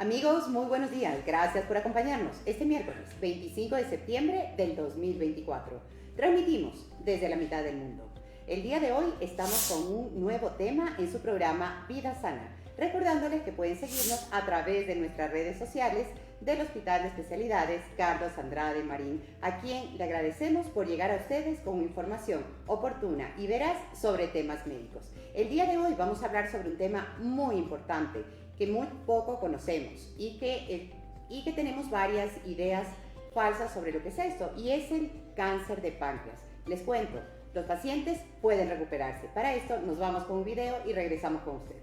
Amigos, muy buenos días. Gracias por acompañarnos este miércoles 25 de septiembre del 2024. Transmitimos desde la mitad del mundo. El día de hoy estamos con un nuevo tema en su programa Vida Sana, recordándoles que pueden seguirnos a través de nuestras redes sociales del Hospital de Especialidades Carlos Andrade Marín, a quien le agradecemos por llegar a ustedes con información oportuna y veraz sobre temas médicos. El día de hoy vamos a hablar sobre un tema muy importante que muy poco conocemos y que tenemos varias ideas falsas sobre lo que es esto, y es el cáncer de páncreas. Les cuento, los pacientes pueden recuperarse. Para esto nos vamos con un video y regresamos con ustedes.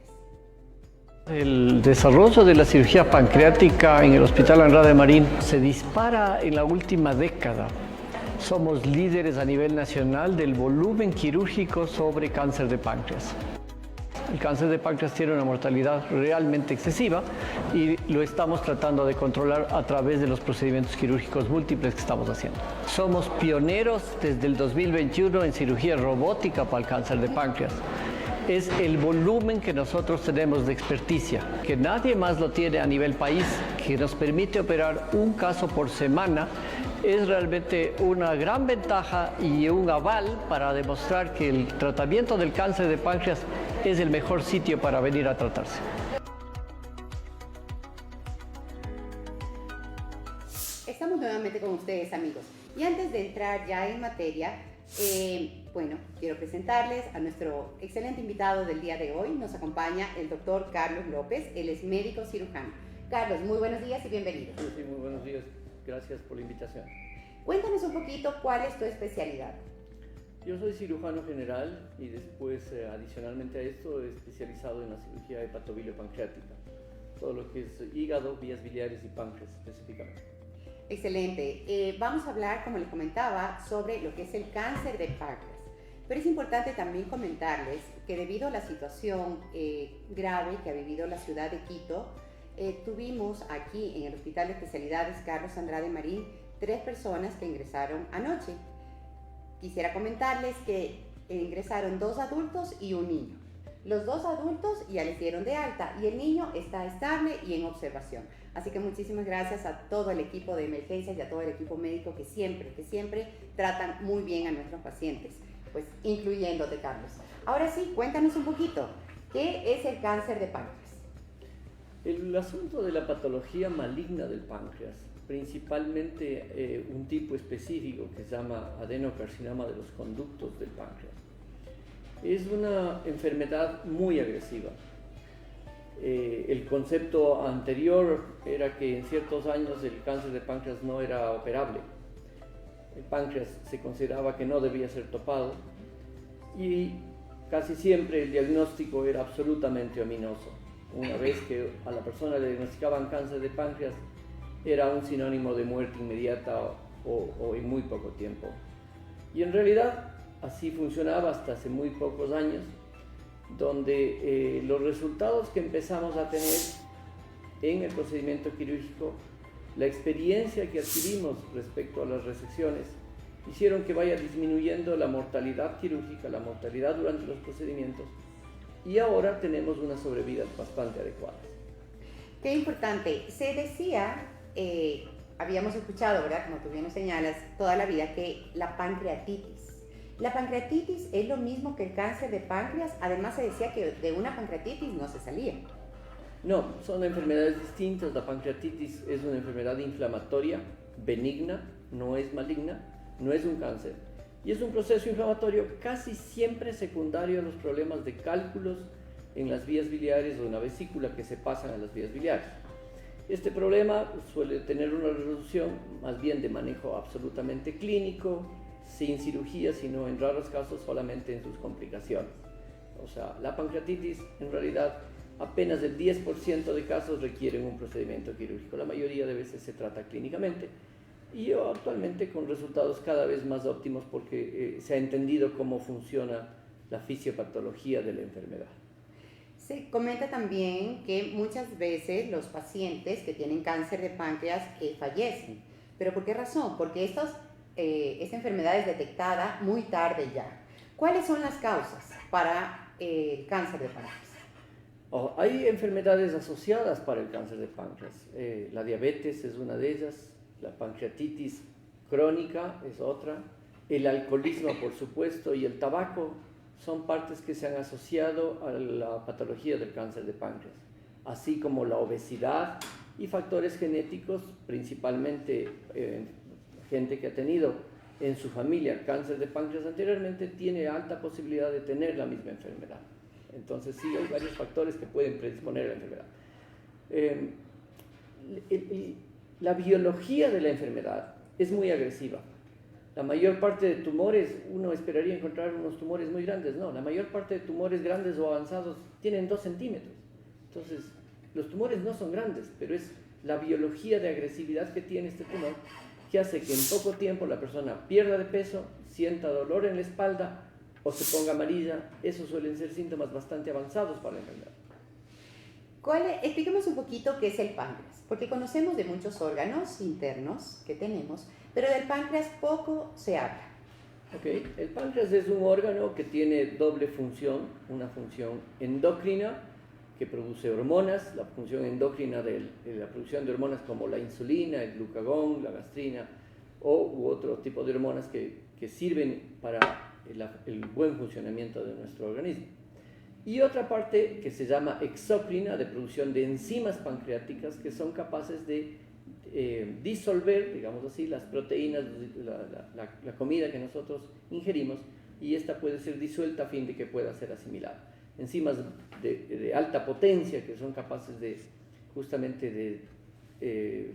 El desarrollo de la cirugía pancreática en el Hospital Andrade Marín se dispara en la última década. Somos líderes a nivel nacional del volumen quirúrgico sobre cáncer de páncreas. El cáncer de páncreas tiene una mortalidad realmente excesiva y lo estamos tratando de controlar a través de los procedimientos quirúrgicos múltiples que estamos haciendo. Somos pioneros desde el 2021 en cirugía robótica para el cáncer de páncreas. Es el volumen que nosotros tenemos de experticia, que nadie más lo tiene a nivel país, que nos permite operar un caso por semana. Es realmente una gran ventaja y un aval para demostrar que el tratamiento del cáncer de páncreas es el mejor sitio para venir a tratarse. Estamos nuevamente con ustedes, amigos. Y antes de entrar ya en materia, quiero presentarles a nuestro excelente invitado del día de hoy. Nos acompaña el doctor Carlos López, él es médico cirujano. Carlos, muy buenos días y bienvenido. Sí, muy buenos días. Gracias por la invitación. Cuéntanos un poquito cuál es tu especialidad. Yo soy cirujano general y después, adicionalmente a esto, he especializado en la cirugía hepatobiliopancreática. Todo lo que es hígado, vías biliares y páncreas específicamente. Excelente. Vamos a hablar, como les comentaba, sobre lo que es el cáncer de páncreas. Pero es importante también comentarles que debido a la situación grave que ha vivido la ciudad de Quito, tuvimos aquí en el Hospital de Especialidades Carlos Andrade Marín 3 personas que ingresaron anoche. Quisiera comentarles que ingresaron 2 adultos y un niño. Los 2 adultos ya les dieron de alta y el niño está estable y en observación. Así que muchísimas gracias a todo el equipo de emergencias y a todo el equipo médico que siempre tratan muy bien a nuestros pacientes, pues incluyéndote, Carlos. Ahora sí, cuéntanos un poquito, ¿qué es el cáncer de páncreas? El asunto de la patología maligna del páncreas, principalmente un tipo específico que se llama adenocarcinoma de los conductos del páncreas, es una enfermedad muy agresiva. El concepto anterior era que en ciertos años el cáncer de páncreas no era operable. El páncreas se consideraba que no debía ser topado y casi siempre el diagnóstico era absolutamente ominoso. Una vez que a la persona le diagnosticaban cáncer de páncreas, era un sinónimo de muerte inmediata o en muy poco tiempo. Y en realidad así funcionaba hasta hace muy pocos años, donde los resultados que empezamos a tener en el procedimiento quirúrgico, la experiencia que adquirimos respecto a las resecciones, hicieron que vaya disminuyendo la mortalidad quirúrgica, la mortalidad durante los procedimientos, y ahora tenemos unas sobrevidas bastante adecuadas. Qué importante. Se decía, habíamos escuchado, ¿verdad? Como tú bien nos señalas, toda la vida, que la pancreatitis. ¿La pancreatitis es lo mismo que el cáncer de páncreas? Además se decía que de una pancreatitis no se salía. No, son enfermedades distintas. La pancreatitis es una enfermedad inflamatoria, benigna, no es maligna, no es un cáncer. Y es un proceso inflamatorio casi siempre secundario a los problemas de cálculos en las vías biliares o en la vesícula que se pasan a las vías biliares. Este problema suele tener una resolución más bien de manejo absolutamente clínico, sin cirugía, sino en raros casos solamente en sus complicaciones. O sea, la pancreatitis en realidad apenas el 10% de casos requieren un procedimiento quirúrgico. La mayoría de veces se trata clínicamente y actualmente con resultados cada vez más óptimos porque se ha entendido cómo funciona la fisiopatología de la enfermedad. Se comenta también que muchas veces los pacientes que tienen cáncer de páncreas fallecen. ¿Pero por qué razón? Porque esta enfermedad es detectada muy tarde ya. ¿Cuáles son las causas para el cáncer de páncreas? Hay enfermedades asociadas para el cáncer de páncreas. La diabetes es una de ellas, la pancreatitis crónica es otra, el alcoholismo, por supuesto, y el tabaco son partes que se han asociado a la patología del cáncer de páncreas, así como la obesidad y factores genéticos, principalmente gente que ha tenido en su familia cáncer de páncreas anteriormente, tiene alta posibilidad de tener la misma enfermedad. Entonces sí, hay varios factores que pueden predisponer a la enfermedad. La biología de la enfermedad es muy agresiva. La mayor parte de tumores, uno esperaría encontrar unos tumores muy grandes, no, la mayor parte de tumores grandes o avanzados tienen 2 centímetros. Entonces, los tumores no son grandes, pero es la biología de agresividad que tiene este tumor que hace que en poco tiempo la persona pierda de peso, sienta dolor en la espalda o se ponga amarilla. Esos suelen ser síntomas bastante avanzados para la enfermedad. Expliquemos un poquito qué es el páncreas, porque conocemos de muchos órganos internos que tenemos, pero del páncreas poco se habla. Okay. El páncreas es un órgano que tiene doble función, una función endocrina que produce hormonas, la función endocrina de la producción de hormonas como la insulina, el glucagón, la gastrina u otro tipo de hormonas que sirven para el buen funcionamiento de nuestro organismo. Y otra parte que se llama exócrina, de producción de enzimas pancreáticas que son capaces de disolver, digamos así, las proteínas, la comida que nosotros ingerimos, y esta puede ser disuelta a fin de que pueda ser asimilada. Enzimas de alta potencia que son capaces de justamente de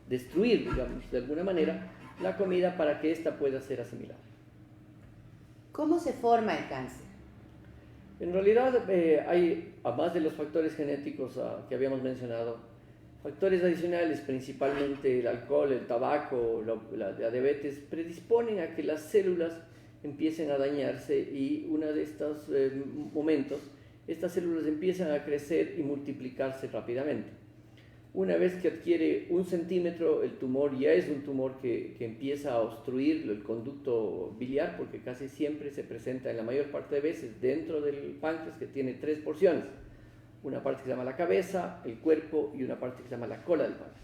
destruir, digamos, de alguna manera la comida para que ésta pueda ser asimilada. ¿Cómo se forma el cáncer? En realidad hay, además de los factores genéticos que habíamos mencionado, factores adicionales, principalmente el alcohol, el tabaco, la diabetes, predisponen a que las células empiecen a dañarse, y uno de estos momentos, estas células empiezan a crecer y multiplicarse rápidamente. Una vez que adquiere 1 centímetro, el tumor ya es un tumor que empieza a obstruir el conducto biliar, porque casi siempre se presenta, en la mayor parte de veces, dentro del páncreas, que tiene 3 porciones. Una parte que se llama la cabeza, el cuerpo, y una parte que se llama la cola del páncreas.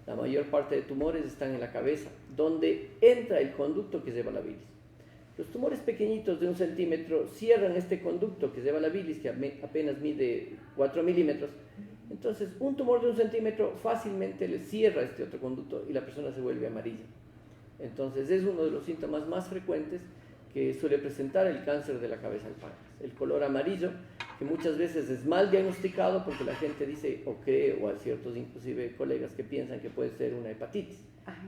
La mayor parte de tumores están en la cabeza, donde entra el conducto que lleva la bilis. Los tumores pequeñitos de 1 centímetro cierran este conducto que lleva la bilis, que apenas mide 4 milímetros. Entonces, un tumor de 1 centímetro fácilmente le cierra este otro conducto y la persona se vuelve amarilla. Entonces, es uno de los síntomas más frecuentes que suele presentar el cáncer de la cabeza del páncreas. El color amarillo, que muchas veces es mal diagnosticado porque la gente dice o cree, o hay ciertos inclusive colegas que piensan que puede ser una hepatitis,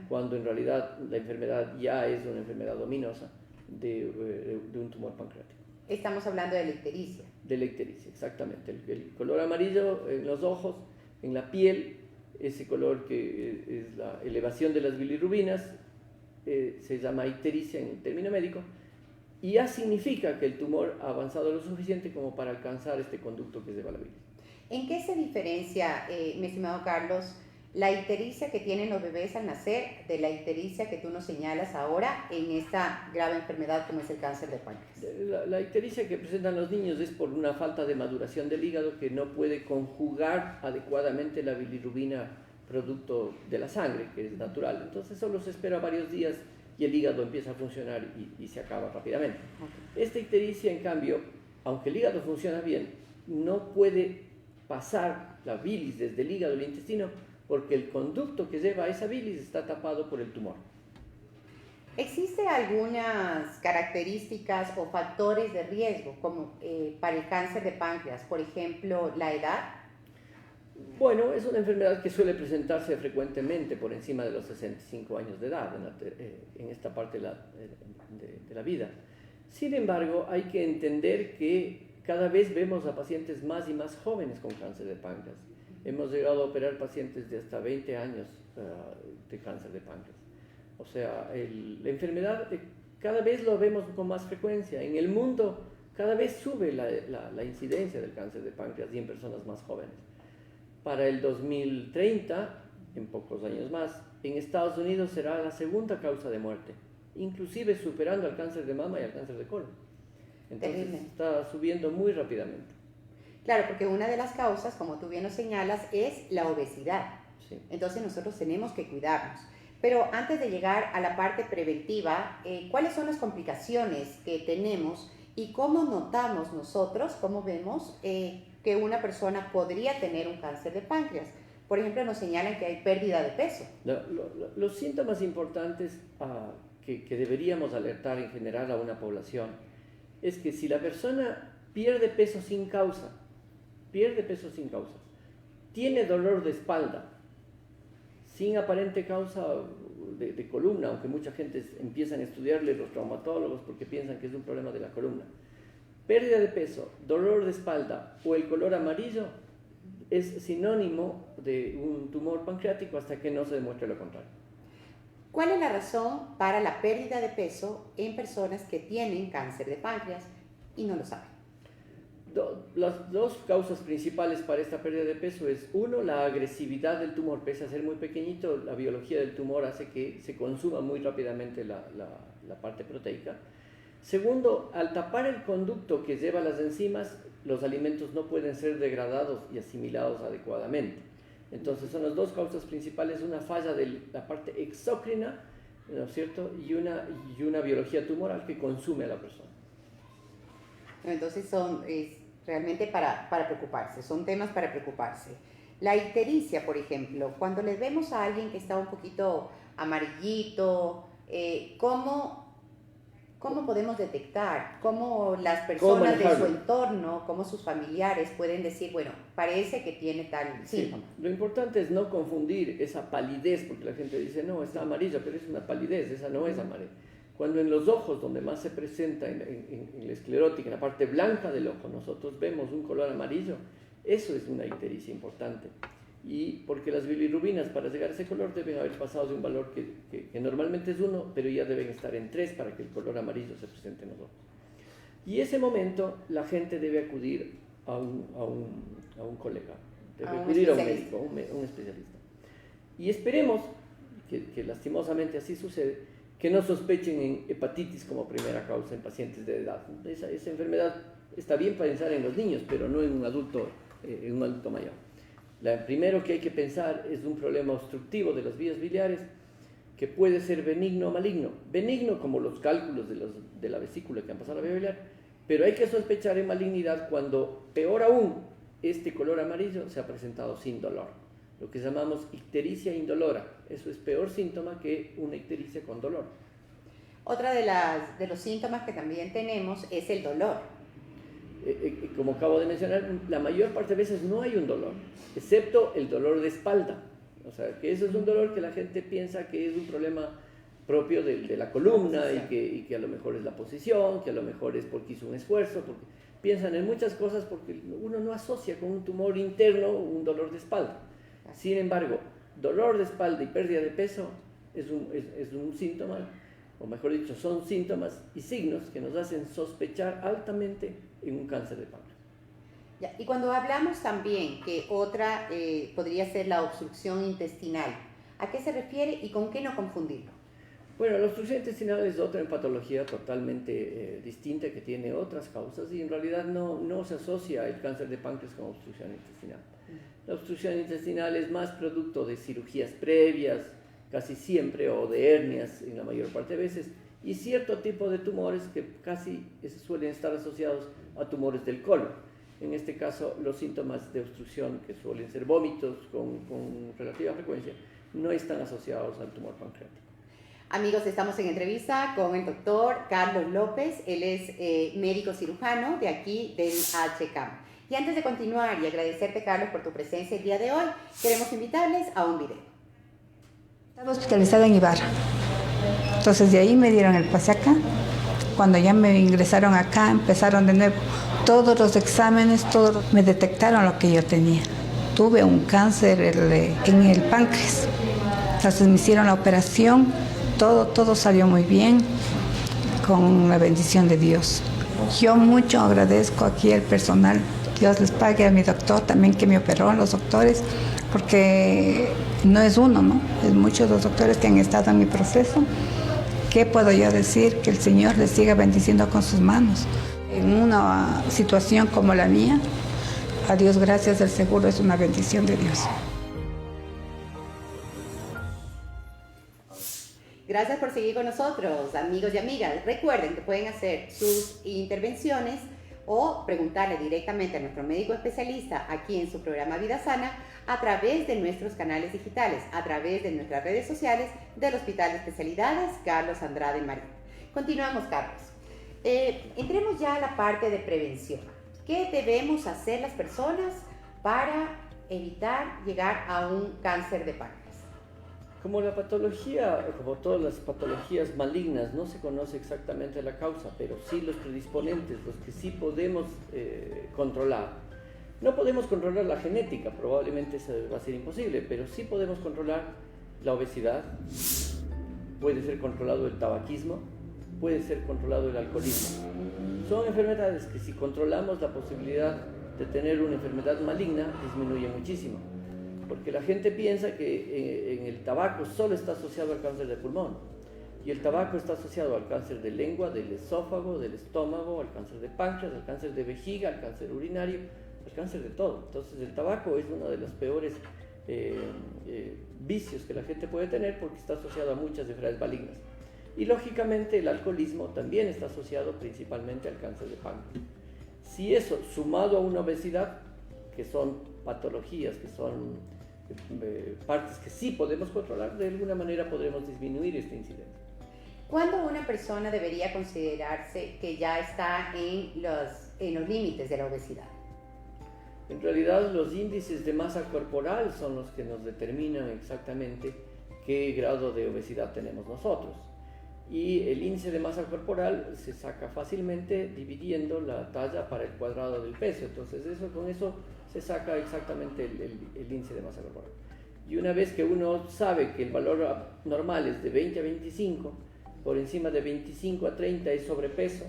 cuando en realidad la enfermedad ya es una enfermedad dominosa de un tumor pancreático. Estamos hablando de la ictericia. De la ictericia, exactamente. El color amarillo en los ojos, en la piel, ese color que es la elevación de las bilirrubinas, se llama ictericia en el término médico, y ya significa que el tumor ha avanzado lo suficiente como para alcanzar este conducto que lleva la bilis. ¿En qué se diferencia, mi estimado Carlos, la ictericia que tienen los bebés al nacer de la ictericia que tú nos señalas ahora en esta grave enfermedad como es el cáncer de páncreas? La ictericia que presentan los niños es por una falta de maduración del hígado, que no puede conjugar adecuadamente la bilirrubina producto de la sangre, que es natural. Entonces solo se espera varios días y el hígado empieza a funcionar y se acaba rápidamente. Okay. Esta ictericia, en cambio, aunque el hígado funciona bien, no puede pasar la bilis desde el hígado al intestino, porque el conducto que lleva esa bilis está tapado por el tumor. ¿Existen algunas características o factores de riesgo como para el cáncer de páncreas? Por ejemplo, la edad. Bueno, es una enfermedad que suele presentarse frecuentemente por encima de los 65 años de edad en esta parte de la vida. Sin embargo, hay que entender que cada vez vemos a pacientes más y más jóvenes con cáncer de páncreas. Hemos llegado a operar pacientes de hasta 20 años de cáncer de páncreas. O sea, la enfermedad cada vez lo vemos con más frecuencia. En el mundo cada vez sube la incidencia del cáncer de páncreas y en personas más jóvenes. Para el 2030, en pocos años más, en Estados Unidos será la segunda causa de muerte, inclusive superando al cáncer de mama y al cáncer de colon. Entonces está subiendo muy rápidamente. Claro, porque una de las causas, como tú bien lo señalas, es la obesidad. Sí. Entonces nosotros tenemos que cuidarnos. Pero antes de llegar a la parte preventiva, ¿cuáles son las complicaciones que tenemos y cómo notamos nosotros, cómo vemos que una persona podría tener un cáncer de páncreas? Por ejemplo, nos señalan que hay pérdida de peso. Los síntomas importantes que deberíamos alertar en general a una población es que si la persona pierde peso sin causa, tiene dolor de espalda, sin aparente causa de columna, aunque mucha gente empiezan a estudiarle los traumatólogos porque piensan que es un problema de la columna, pérdida de peso, dolor de espalda o el color amarillo, es sinónimo de un tumor pancreático hasta que no se demuestre lo contrario. ¿Cuál es la razón para la pérdida de peso en personas que tienen cáncer de páncreas y no lo saben? Las dos causas principales para esta pérdida de peso es, uno, la agresividad del tumor. Pese a ser muy pequeñito, la biología del tumor hace que se consuma muy rápidamente la parte proteica. Segundo, al tapar el conducto que lleva las enzimas, los alimentos no pueden ser degradados y asimilados adecuadamente. Entonces son las dos causas principales, una falla de la parte exócrina, ¿no es cierto?, y una biología tumoral que consume a la persona. Entonces realmente para preocuparse, son temas para preocuparse. La ictericia, por ejemplo, cuando le vemos a alguien que está un poquito amarillito, ¿cómo podemos detectar? ¿Cómo las personas de su entorno, cómo sus familiares pueden decir, bueno, parece que tiene tal síntoma? Sí. Lo importante es no confundir esa palidez, porque la gente dice, no, está amarilla, pero es una palidez, esa no es amarilla. Cuando en los ojos, donde más se presenta en la esclerótica, en la parte blanca del ojo, nosotros vemos un color amarillo, eso es una ictericia importante. Y porque las bilirrubinas para llegar a ese color deben haber pasado de un valor que normalmente es 1, pero ya deben estar en 3 para que el color amarillo se presente en los ojos. Y ese momento la gente debe acudir a un colega, debe acudir a un médico, un especialista. Y esperemos, que lastimosamente así sucede, que no sospechen en hepatitis como primera causa en pacientes de edad. Esa enfermedad está bien pensar en los niños, pero no en un adulto mayor. Primero que hay que pensar es un problema obstructivo de las vías biliares que puede ser benigno o maligno. Benigno como los cálculos de la vesícula que han pasado a la vía biliar, pero hay que sospechar en malignidad cuando, peor aún, este color amarillo se ha presentado sin dolor. Lo que llamamos ictericia indolora. Eso es peor síntoma que una ictericia con dolor. Otra de los síntomas que también tenemos es el dolor. Como acabo de mencionar, la mayor parte de veces no hay un dolor, excepto el dolor de espalda. O sea, que eso es un dolor que la gente piensa que es un problema propio de la columna y que a lo mejor es la posición, que a lo mejor es porque hizo un esfuerzo, porque piensan en muchas cosas porque uno no asocia con un tumor interno un dolor de espalda. Sin embargo, dolor de espalda y pérdida de peso es un síntoma, o mejor dicho, son síntomas y signos que nos hacen sospechar altamente en un cáncer de páncreas. Ya, y cuando hablamos también que otra podría ser la obstrucción intestinal, ¿a qué se refiere y con qué no confundirlo? Bueno, la obstrucción intestinal es otra patología totalmente distinta que tiene otras causas y en realidad no se asocia el cáncer de páncreas con obstrucción intestinal. La obstrucción intestinal es más producto de cirugías previas, casi siempre, o de hernias en la mayor parte de veces, y cierto tipo de tumores que casi suelen estar asociados a tumores del colon. En este caso, los síntomas de obstrucción, que suelen ser vómitos con relativa frecuencia, no están asociados al tumor pancreático. Amigos, estamos en entrevista con el doctor Carlos López. Él es médico cirujano de aquí del HCAM. Y antes de continuar y agradecerte, Carlos, por tu presencia el día de hoy, queremos invitarles a un video. Estaba hospitalizada en Ibarra. Entonces de ahí me dieron el pase acá. Cuando ya me ingresaron acá, empezaron de nuevo todos los exámenes, me detectaron lo que yo tenía. Tuve un cáncer en el páncreas. Entonces me hicieron la operación, todo salió muy bien, con la bendición de Dios. Yo mucho agradezco aquí al personal. Dios les pague, a mi doctor también que me operó, a los doctores, porque no es uno, ¿no? Es muchos los doctores que han estado en mi proceso. ¿Qué puedo yo decir? Que el Señor les siga bendiciendo con sus manos. En una situación como la mía, a Dios gracias, el seguro es una bendición de Dios. Gracias por seguir con nosotros, amigos y amigas. Recuerden que pueden hacer sus intervenciones o preguntarle directamente a nuestro médico especialista aquí en su programa Vida Sana a través de nuestros canales digitales, a través de nuestras redes sociales del Hospital de Especialidades Carlos Andrade Marín. Continuamos, Carlos. Entremos ya a la parte de prevención. ¿Qué debemos hacer las personas para evitar llegar a un cáncer de páncreas? Como la patología, como todas las patologías malignas, no se conoce exactamente la causa, pero sí los predisponentes, los que sí podemos controlar. No podemos controlar la genética, probablemente eso va a ser imposible, pero sí podemos controlar la obesidad, puede ser controlado el tabaquismo, puede ser controlado el alcoholismo. Son enfermedades que si controlamos la posibilidad de tener una enfermedad maligna, disminuye muchísimo. Porque la gente piensa que en el tabaco solo está asociado al cáncer de pulmón. Y el tabaco está asociado al cáncer de lengua, del esófago, del estómago, al cáncer de páncreas, al cáncer de vejiga, al cáncer urinario, al cáncer de todo. Entonces el tabaco es uno de los peores vicios que la gente puede tener porque está asociado a muchas enfermedades malignas. Y lógicamente el alcoholismo también está asociado principalmente al cáncer de páncreas. Si eso, sumado a una obesidad, que son patologías, que son partes que sí podemos controlar, de alguna manera podremos disminuir este incidente. ¿Cuándo una persona debería considerarse que ya está en los límites de la obesidad? En realidad los índices de masa corporal son los que nos determinan exactamente qué grado de obesidad tenemos nosotros. Y el índice de masa corporal se saca fácilmente dividiendo la talla para el cuadrado del peso. Entonces con eso se saca exactamente el índice de masa corporal. Y una vez que uno sabe que el valor normal es de 20 a 25, por encima de 25 a 30 es sobrepeso,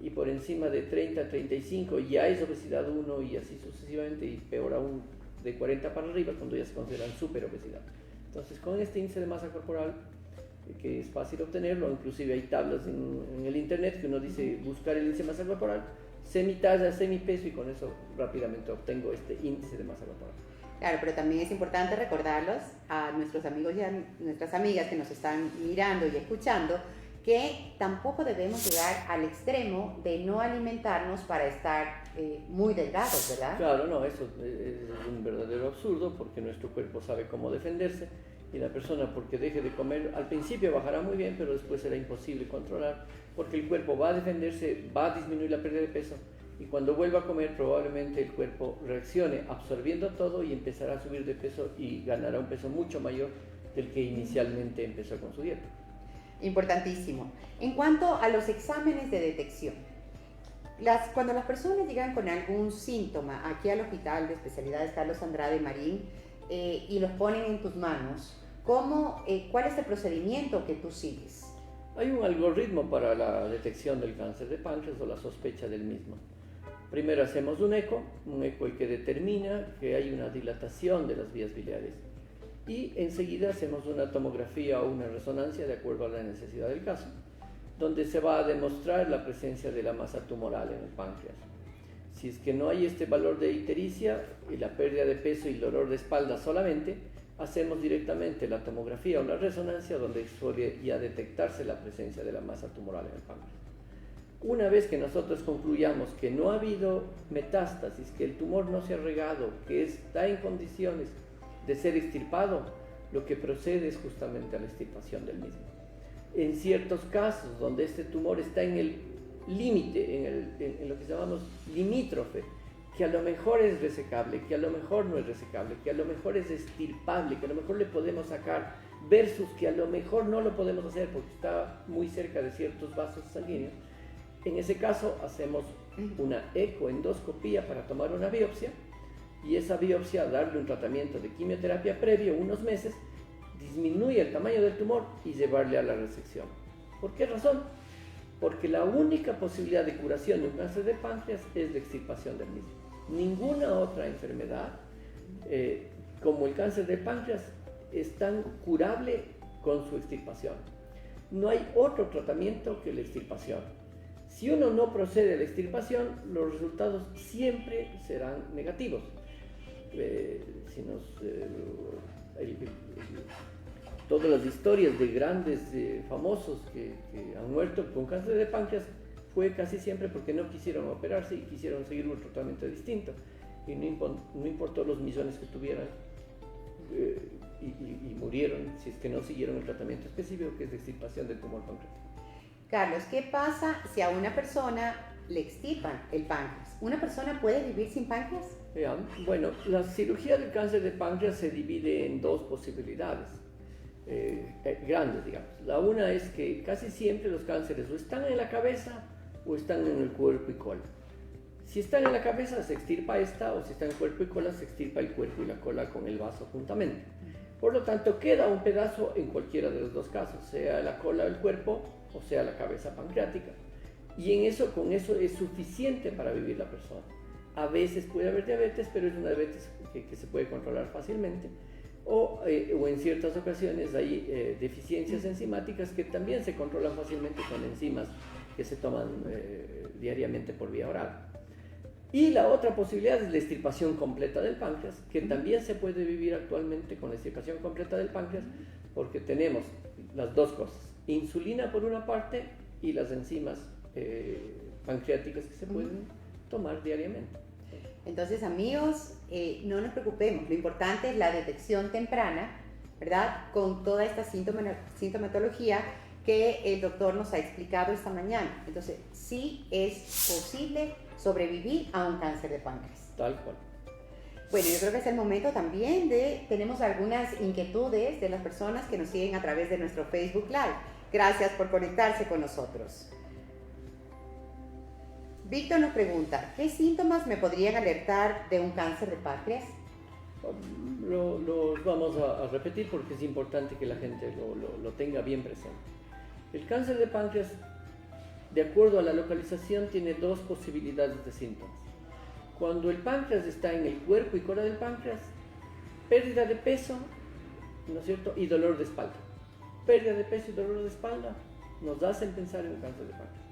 y por encima de 30 a 35 ya es obesidad 1 y así sucesivamente, y peor aún de 40 para arriba cuando ya se consideran superobesidad. Entonces con este índice de masa corporal, que es fácil obtenerlo, inclusive hay tablas en el internet que uno dice buscar el índice de masa corporal, semitalla, semipeso, y con eso rápidamente obtengo este índice de masa corporal. Claro, pero también es importante recordarlos a nuestros amigos y a nuestras amigas que nos están mirando y escuchando que tampoco debemos llegar al extremo de no alimentarnos para estar muy delgados, ¿verdad? Claro, no, eso es un verdadero absurdo porque nuestro cuerpo sabe cómo defenderse y la persona, porque deje de comer, al principio bajará muy bien, pero después será imposible controlar porque el cuerpo va a defenderse, va a disminuir la pérdida de peso y cuando vuelva a comer probablemente el cuerpo reaccione absorbiendo todo y empezará a subir de peso y ganará un peso mucho mayor del que inicialmente empezó con su dieta. Importantísimo. En cuanto a los exámenes de detección, cuando las personas llegan con algún síntoma aquí al Hospital de Especialidades Carlos Andrade Marín y los ponen en tus manos, ¿cuál es el procedimiento que tú sigues? Hay un algoritmo para la detección del cáncer de páncreas o la sospecha del mismo. Primero hacemos un eco el que determina que hay una dilatación de las vías biliares. Y enseguida hacemos una tomografía o una resonancia de acuerdo a la necesidad del caso, donde se va a demostrar la presencia de la masa tumoral en el páncreas. Si es que no hay este valor de ictericia y la pérdida de peso y el dolor de espalda solamente, hacemos directamente la tomografía o la resonancia donde suele ya detectarse la presencia de la masa tumoral en el páncreas. Una vez que nosotros concluyamos que no ha habido metástasis, que el tumor no se ha regado, que está en condiciones de ser extirpado, lo que procede es justamente a la extirpación del mismo. En ciertos casos donde este tumor está en el límite, en lo que llamamos limítrofe, que a lo mejor es resecable, que a lo mejor no es resecable, que a lo mejor es extirpable, que a lo mejor le podemos sacar, versus que a lo mejor no lo podemos hacer porque está muy cerca de ciertos vasos sanguíneos, en ese caso hacemos una ecoendoscopía para tomar una biopsia, y esa biopsia, darle un tratamiento de quimioterapia previo, unos meses, disminuye el tamaño del tumor y llevarle a la resección. ¿Por qué razón? Porque la única posibilidad de curación de un cáncer de páncreas es la extirpación del mismo. Ninguna otra enfermedad, como el cáncer de páncreas, es tan curable con su extirpación. No hay otro tratamiento que la extirpación. Si uno no procede a la extirpación, los resultados siempre serán negativos. Todas las historias de grandes famosos que han muerto con cáncer de páncreas fue casi siempre porque no quisieron operarse y quisieron seguir un tratamiento distinto. Y no importó los millones que tuvieran y murieron si es que no siguieron el tratamiento específico, que es la extirpación del tumor pancreático. Carlos, ¿qué pasa si a una persona le extirpan el páncreas? ¿Una persona puede vivir sin páncreas? Bueno, la cirugía del cáncer de páncreas se divide en dos posibilidades grandes, digamos. La una es que casi siempre los cánceres o están en la cabeza o están en el cuerpo y cola. Si están en la cabeza se extirpa esta, o si están en el cuerpo y cola se extirpa el cuerpo y la cola con el vaso juntamente. Por lo tanto, queda un pedazo en cualquiera de los dos casos, sea la cola o el cuerpo o sea la cabeza pancreática. Y con eso es suficiente para vivir la persona. A veces puede haber diabetes, pero es una diabetes que se puede controlar fácilmente. O en ciertas ocasiones hay deficiencias enzimáticas que también se controlan fácilmente con enzimas que se toman diariamente por vía oral. Y la otra posibilidad es la extirpación completa del páncreas, que también se puede vivir actualmente con la extirpación completa del páncreas, porque tenemos las dos cosas, insulina por una parte y las enzimas pancreáticas que se pueden tomar diariamente. Entonces, amigos, no nos preocupemos, lo importante es la detección temprana, ¿verdad? Con toda esta sintomatología que el doctor nos ha explicado esta mañana. Entonces, sí es posible sobrevivir a un cáncer de páncreas. Tal cual. Bueno, yo creo que es el momento también tenemos algunas inquietudes de las personas que nos siguen a través de nuestro Facebook Live. Gracias por conectarse con nosotros. Víctor nos pregunta, ¿qué síntomas me podrían alertar de un cáncer de páncreas? Los vamos a repetir porque es importante que la gente lo tenga bien presente. El cáncer de páncreas, de acuerdo a la localización, tiene dos posibilidades de síntomas. Cuando el páncreas está en el cuerpo y cola del páncreas, pérdida de peso, ¿no es cierto?, y dolor de espalda. Pérdida de peso y dolor de espalda nos hacen pensar en un cáncer de páncreas.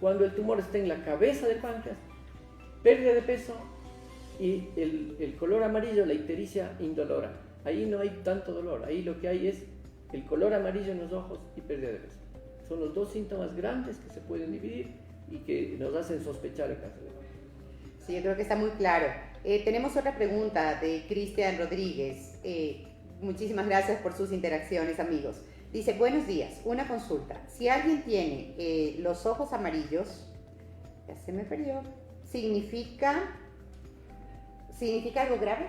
Cuando el tumor está en la cabeza del páncreas, pérdida de peso y el color amarillo, la ictericia indolora. Ahí no hay tanto dolor, ahí lo que hay es el color amarillo en los ojos y pérdida de peso. Son los dos síntomas grandes que se pueden dividir y que nos hacen sospechar el cáncer de páncreas. Sí, yo creo que está muy claro. Tenemos otra pregunta de Cristian Rodríguez. Muchísimas gracias por sus interacciones, amigos. Dice, buenos días, una consulta. Si alguien tiene los ojos amarillos, ya se me perdió, ¿significa algo grave?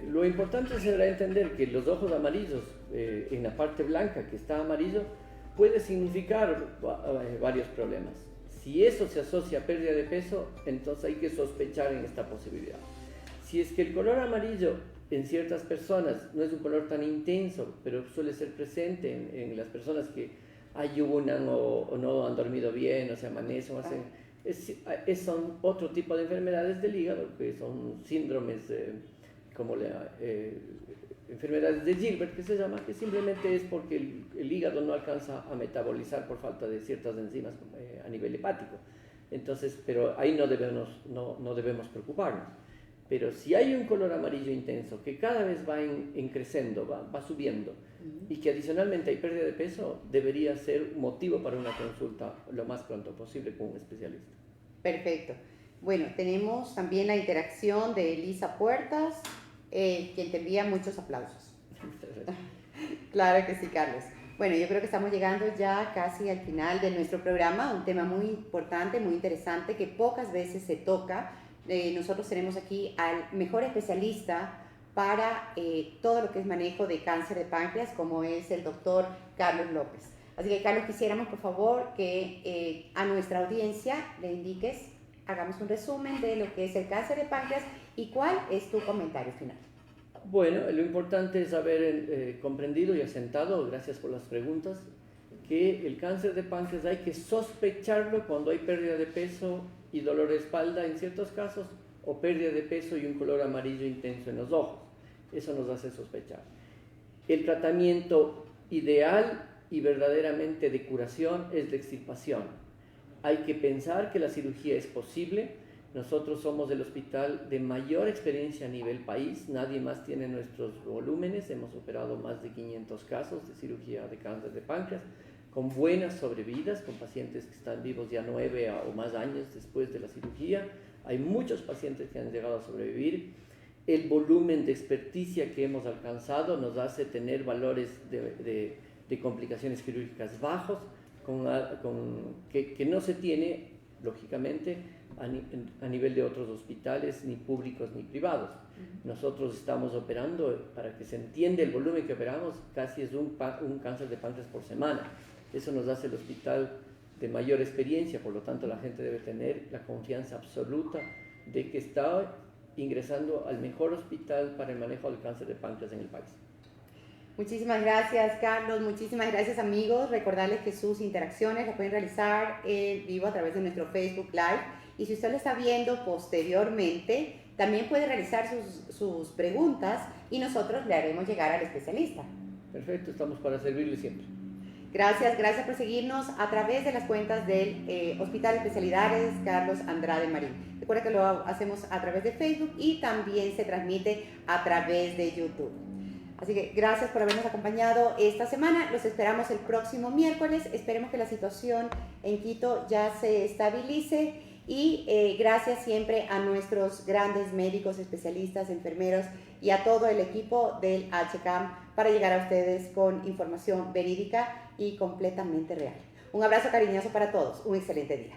Lo importante será entender que los ojos amarillos, en la parte blanca que está amarillo, puede significar varios problemas. Si eso se asocia a pérdida de peso, entonces hay que sospechar en esta posibilidad. Si es que el color amarillo en ciertas personas no es un color tan intenso, pero suele ser presente en las personas que ayunan o no han dormido bien, o se amanecen, son otro tipo de enfermedades del hígado, que son síndromes como enfermedades de Gilbert, que se llama, que simplemente es porque el hígado no alcanza a metabolizar por falta de ciertas enzimas a nivel hepático. Entonces, pero ahí no debemos preocuparnos. Pero si hay un color amarillo intenso que cada vez va creciendo, va subiendo, y que adicionalmente hay pérdida de peso, debería ser motivo para una consulta lo más pronto posible con un especialista. Perfecto. Bueno, tenemos también la interacción de Elisa Puertas, quien te envía muchos aplausos. Claro que sí, Carlos. Bueno, yo creo que estamos llegando ya casi al final de nuestro programa, un tema muy importante, muy interesante, que pocas veces se toca. Nosotros tenemos aquí al mejor especialista para todo lo que es manejo de cáncer de páncreas, como es el doctor Carlos López. Así que, Carlos, quisiéramos, por favor, que a nuestra audiencia le indiques, hagamos un resumen de lo que es el cáncer de páncreas y cuál es tu comentario final. Bueno, lo importante es haber comprendido y asentado, gracias por las preguntas, que el cáncer de páncreas hay que sospecharlo cuando hay pérdida de peso y dolor de espalda en ciertos casos, o pérdida de peso y un color amarillo intenso en los ojos. Eso nos hace sospechar. El tratamiento ideal y verdaderamente de curación es la extirpación. hay que pensar que la cirugía es posible. Nosotros somos el hospital de mayor experiencia a nivel país, nadie más tiene nuestros volúmenes, hemos operado más de 500 casos de cirugía de cáncer de páncreas, con buenas sobrevidas, con pacientes que están vivos ya 9 o más años después de la cirugía. Hay muchos pacientes que han llegado a sobrevivir. El volumen de experticia que hemos alcanzado nos hace tener valores de complicaciones quirúrgicas bajos, que no se tiene, lógicamente, a nivel de otros hospitales, ni públicos ni privados. Nosotros estamos operando, para que se entienda el volumen que operamos, casi es un cáncer de páncreas por semana. Eso nos hace el hospital de mayor experiencia, por lo tanto la gente debe tener la confianza absoluta de que está ingresando al mejor hospital para el manejo del cáncer de páncreas en el país. Muchísimas gracias, Carlos. Muchísimas gracias, amigos. Recordarles que sus interacciones las pueden realizar en vivo a través de nuestro Facebook Live. Y si usted lo está viendo posteriormente, también puede realizar sus preguntas y nosotros le haremos llegar al especialista. Perfecto, estamos para servirle siempre. Gracias por seguirnos a través de las cuentas del Hospital de Especialidades Carlos Andrade Marín. Recuerda que lo hacemos a través de Facebook y también se transmite a través de YouTube. Así que gracias por habernos acompañado esta semana. Los esperamos el próximo miércoles. Esperemos que la situación en Quito ya se estabilice. Y gracias siempre a nuestros grandes médicos, especialistas, enfermeros y a todo el equipo del HCAM para llegar a ustedes con información verídica y completamente real. Un abrazo cariñoso para todos. Un excelente día.